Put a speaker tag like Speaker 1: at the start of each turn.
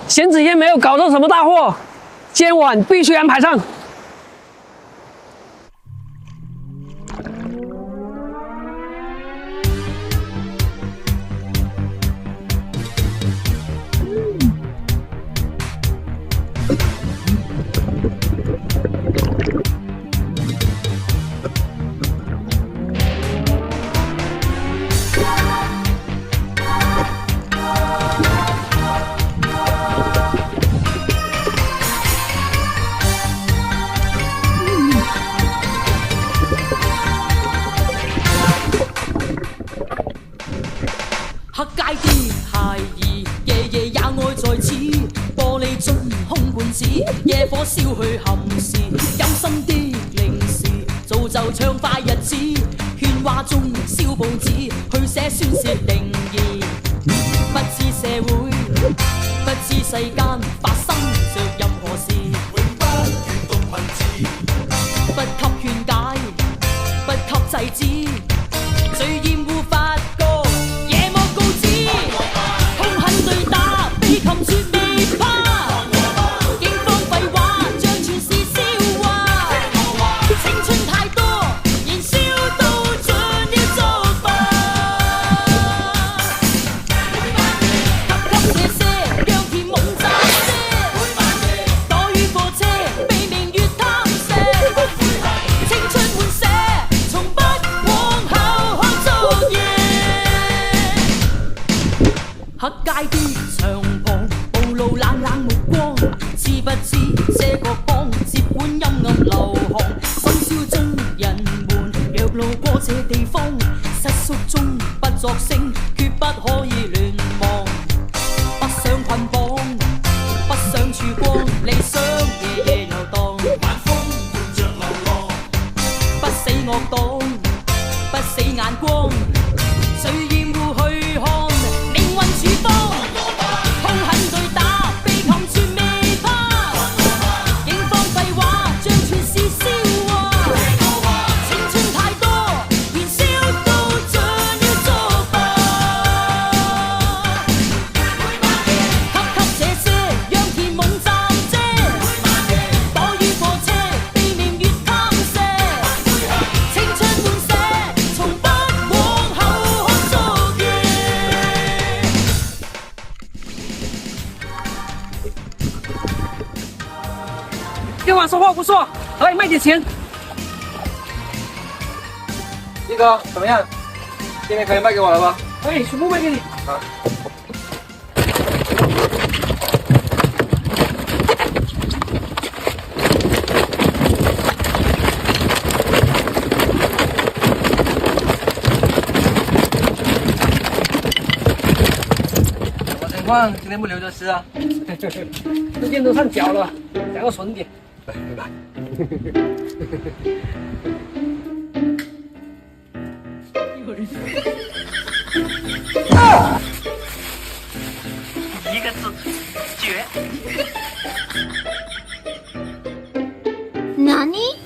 Speaker 1: 贤子爷没有搞到什么大祸，今晚必须安排上。
Speaker 2: 黑街的孩兒，夜夜也愛在此。玻璃樽空罐子，野火燒去冚時。有心的零時，造就暢快日子。喧嘩中燒報紙，去寫宣泄靈異。不知社會，不知世間發生着任何事。永不閱讀文字，不給勸解，不給制止。最厭惡發覺。黑街的長旁暴露冷目光，知不知這個光接管陰暗流汗？深宵中人們若路過這地方，失宿中不作聲，決不可以亂望。不想捆綁，不想曙光，理想夜夜遊蕩。晚風伴着流浪，不死惡黨，不死眼光，最厭惡去看。處方兇狠對打，被擒絕未怕。警方廢話，像全是笑話。青春太多，燃燒到像要作罷。給這些讓甜夢暫借，躲於貨車，地面越貪射。青春滿瀉，從不往後看昨夜。
Speaker 1: 今晚收获不错，可以卖点钱。
Speaker 3: 一哥怎么样？今天可以卖给我了吧？
Speaker 1: 可以，全部卖给你。
Speaker 3: 好。什么情况？今天不留着吃啊？
Speaker 1: 最近都上脚了，想要纯点。
Speaker 3: 来，拜拜。
Speaker 2: 有人。
Speaker 4: 一个字，绝。
Speaker 5: 何？